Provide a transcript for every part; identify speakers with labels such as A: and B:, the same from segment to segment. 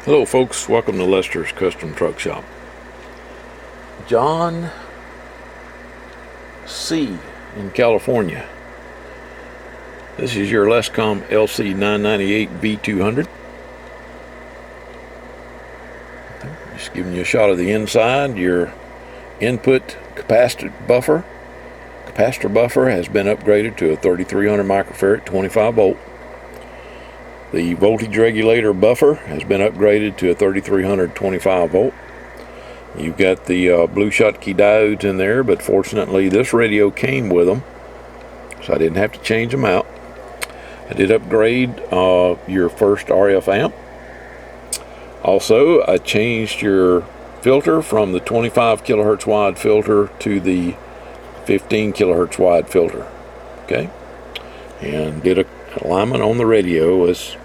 A: Hello folks, welcome to Lester's Custom Truck Shop. John C. in California. This is your Lescom LC998V200. Just giving you a shot of the inside. Your input capacitor buffer has been upgraded to a 3300 microfarad 25 volt. The voltage regulator buffer has been upgraded to a 3300 25 volt. You've got the blue Schottky diodes in there, but fortunately this radio came with them, so I didn't have to change them out. I did upgrade your first RF amp. Also, I changed your filter from the 25 kilohertz wide filter to the 15 kilohertz wide filter. Okay, and did a alignment on the radio. It's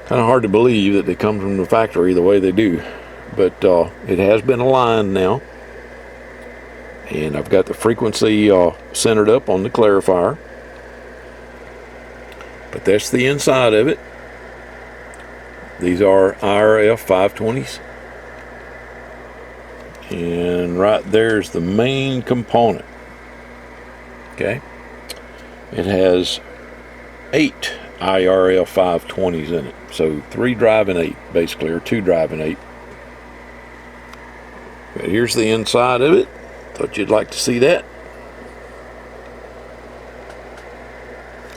A: kind of hard to believe that they come from the factory the way they do, but it has been aligned now, and I've got the frequency centered up on the clarifier. But that's the inside of it. These are IRF 520s, and right there's the main component. Okay, it has 8 IRF 520s in it, so 3 driving 8 basically, or 2 driving 8. But here's the inside of it. Thought you'd like to see that.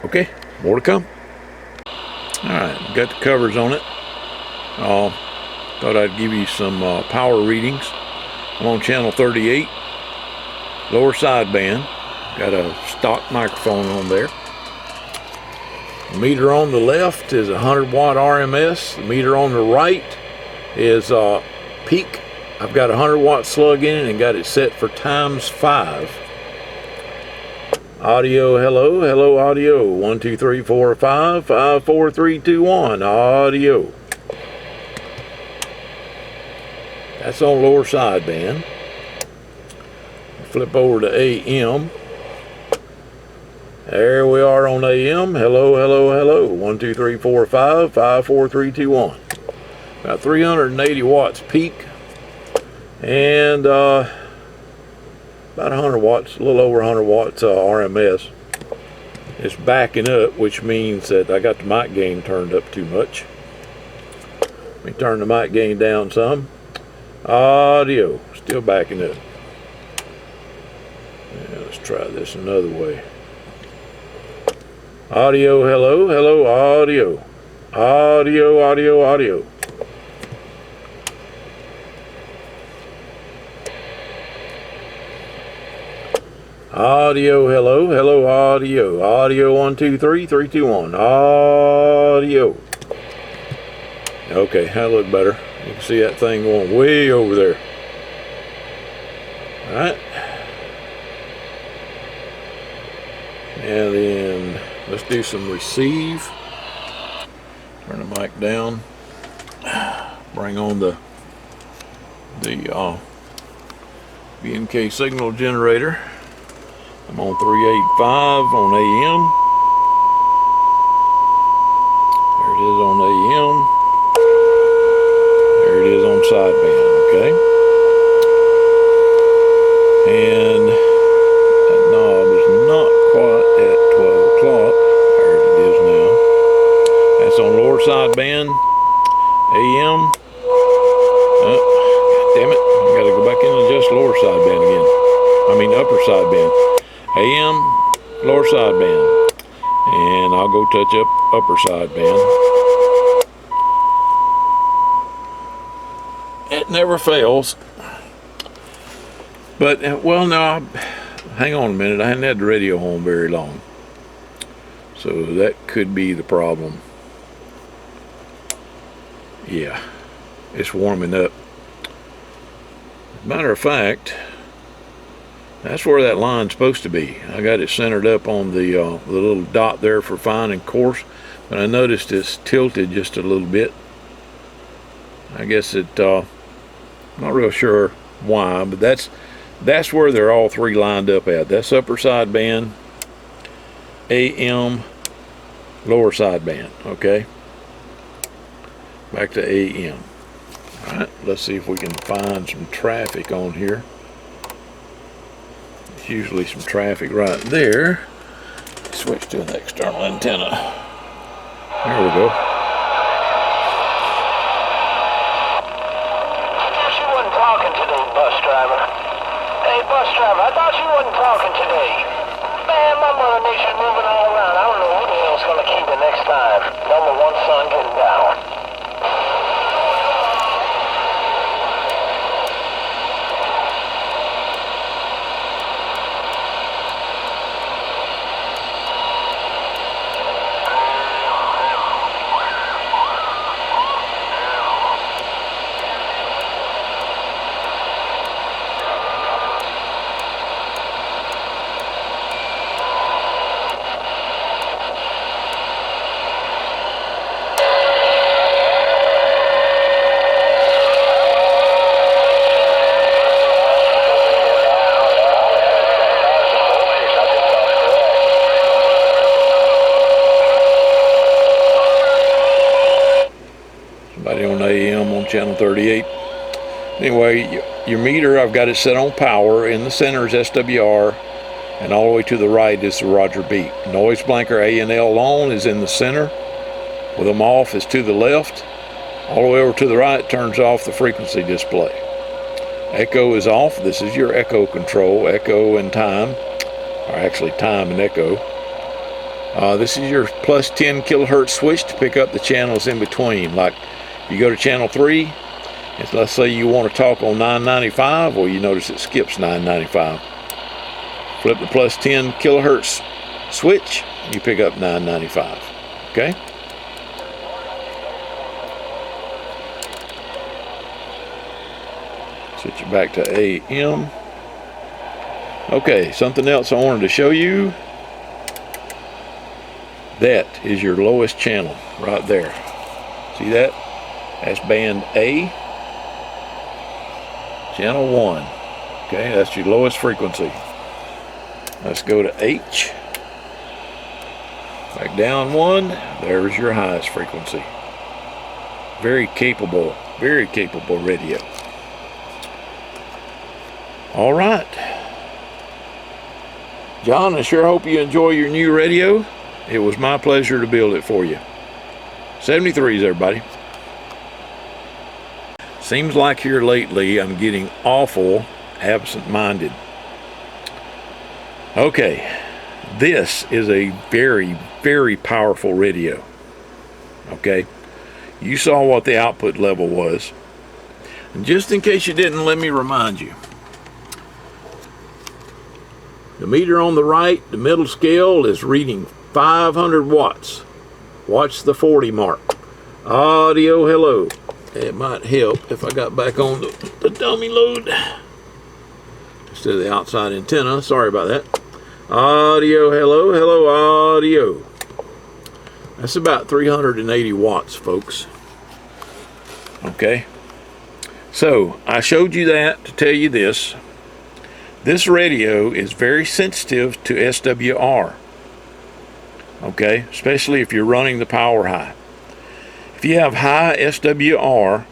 A: Okay, more to come. Alright, got the covers on it. Thought I'd give you some power readings. I'm on channel 38, lower sideband. Got a stock microphone on there. The meter on the left is 100 watt RMS. The meter on the right is peak. I've got a 100 watt slug in it and got it set for ×5. Audio, hello audio. 1 2 3 4 5 5 4 3 2 1. Audio. That's on lower sideband. Flip over to AM. There we are on AM. Hello. 1 2 3 4 5 5 4 3 2 1. About 380 watts peak, and about 100 watts, a little over 100 watts RMS. It's backing up, which means that I got the mic gain turned up too much. Let me turn the mic gain down some. Audio, still backing up. Yeah, let's try this another way. Audio, hello, audio. Audio. Audio, hello, audio. Audio, 1 2 3 3 2 1. Audio. Okay, that looked better. You can see that thing going way over there. Alright. And then let's do some receive. Turn the mic down. Bring on the BNK signal generator. I'm on 385 on AM. There it is on AM. There it is on sideband, okay? And that knob is not quite at 12 o'clock. There it is now. That's on lower sideband, AM. God damn it, I gotta go back in and adjust lower sideband again. I mean upper sideband. AM, lower sideband. And I'll go touch up upper sideband. It never fails. But, well, no, hang on a minute. I hadn't had the radio on very long, so that could be the problem. Yeah, it's warming up. Matter of fact, that's where that line's supposed to be. I got it centered up on the little dot there for fine and coarse, but I noticed it's tilted just a little bit. I guess it, not real sure why, but that's where they're all three lined up at. That's upper sideband, AM, lower sideband, okay? back to AM. All right, let's see if we can find some traffic on here. There's usually some traffic right there. Switch to an external antenna. There we go.
B: You wasn't talking today, bus driver. Hey, bus driver, I thought you wasn't talking today. Man, my mother nation's moving all around. I don't know who the hell's gonna keep it next time. Number one son getting down.
A: Somebody on AM on channel 38. Anyway, your meter, I've got it set on power. In the center is SWR, and all the way to the right is the Roger beep. Noise blanker A and L on is in the center. With them off is to the left. All the way over to the right turns off the frequency display. Echo is off. This is your echo control, echo and time, or actually time and echo. This is your plus 10 kilohertz switch to pick up the channels in between. Like you go to channel 3, and let's say you want to talk on 995, well, you notice it skips 995. Flip the plus 10 kilohertz switch, you pick up 995. Okay? Switch it back to AM. Okay, something else I wanted to show you. That is your lowest channel right there. See that? That's band A, channel 1. Okay, that's your lowest frequency. Let's go to H. Back down 1. There's your highest frequency. Very capable radio. All right. John, I sure hope you enjoy your new radio. It was my pleasure to build it for you. 73s, everybody. Seems like here lately I'm getting awful absent-minded. Okay, this is a very, very powerful radio. Okay, you saw what the output level was. And just in case you didn't, let me remind you. The meter on the right, the middle scale, is reading 500 watts. Watch the 40 mark. Audio, hello. It might help if I got back on the dummy load instead of the outside antenna. Sorry about that. Audio, hello, hello, audio. That's about 380 watts, folks. Okay. So, I showed you that to tell you this. This radio is very sensitive to SWR. Okay, especially if you're running the power high. If you have high SWR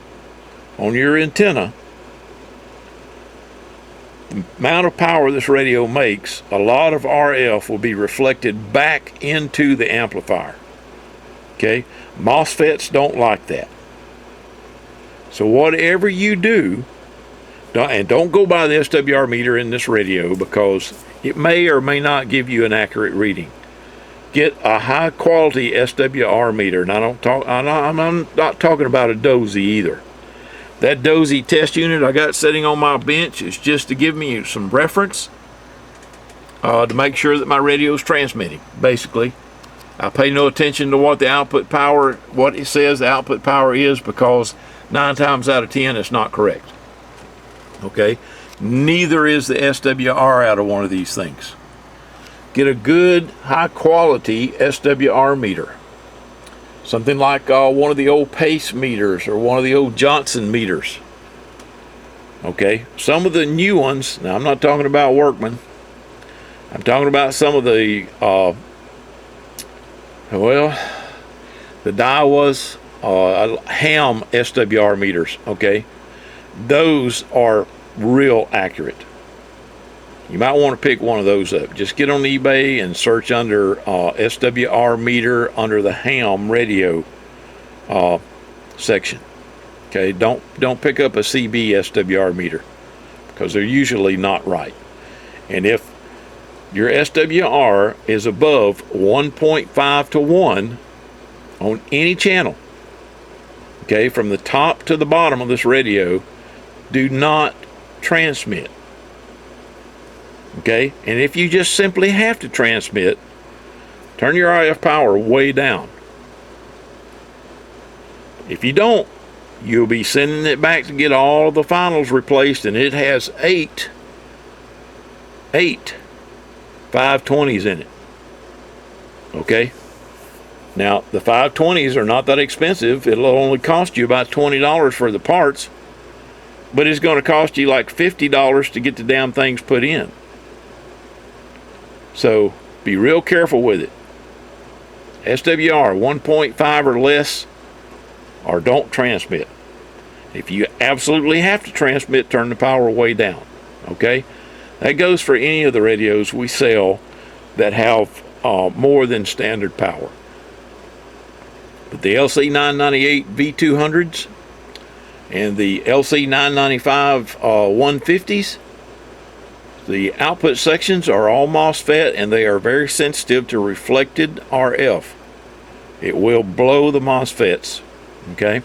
A: on your antenna, the amount of power this radio makes, a lot of RF will be reflected back into the amplifier. Okay, MOSFETs don't like that. So whatever you do, don't go by the SWR meter in this radio, because it may or may not give you an accurate reading. Get a high quality SWR meter, and I'm not talking about a dozy either. That dozy test unit I got sitting on my bench is just to give me some reference to make sure that my radio is transmitting. Basically, I pay no attention to what the output power, what it says the output power is, because 9 times out of 10 it's not correct. Okay, neither is the SWR out of one of these things. Get a good high quality SWR meter, something like one of the old Pace meters or one of the old Johnson meters. Okay, some of the new ones, now I'm not talking about Workman, I'm talking about some of the the Daiwas, ham SWR meters, okay? Those are real accurate. You might want to pick one of those up. Just get on eBay and search under SWR meter under the ham radio section. Okay, don't pick up a CB SWR meter because they're usually not right. And if your SWR is above 1.5 to 1 on any channel, okay, from the top to the bottom of this radio, do not transmit. Okay, and if you just simply have to transmit, turn your RF power way down. If you don't, you'll be sending it back to get all the finals replaced, and it has eight 520s in it. Okay, now the 520s are not that expensive. It'll only cost you about $20 for the parts, but it's going to cost you like $50 to get the damn things put in. So be real careful with it. SWR 1.5 or less, or don't transmit. If you absolutely have to transmit, turn the power way down. Okay, that goes for any of the radios we sell that have more than standard power. But the LC998V200s and the LC995 150s, the output sections are all MOSFET, and they are very sensitive to reflected RF. It will blow the MOSFETs. Okay?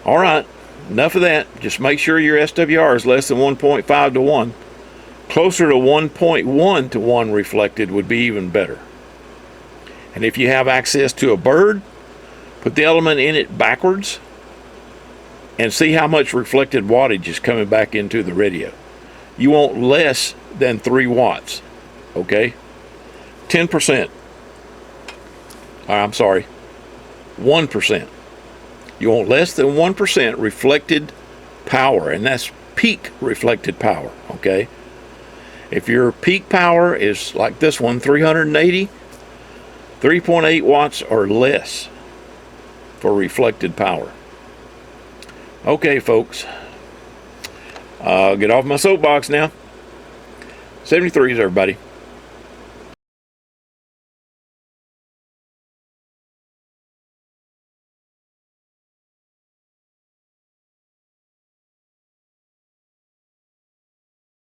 A: All right, enough of that. Just make sure your SWR is less than 1.5 to 1. Closer to 1.1 to 1 reflected would be even better. And if you have access to a bird, put the element in it backwards and see how much reflected wattage is coming back into the radio. You want less than 3 watts, okay? 10%. I'm sorry, 1%. You want less than 1% reflected power, and that's peak reflected power, okay? If your peak power is like this one, 380, 3.8 watts or less for reflected power. Okay, folks. I'll get off my soapbox now. 73s, everybody.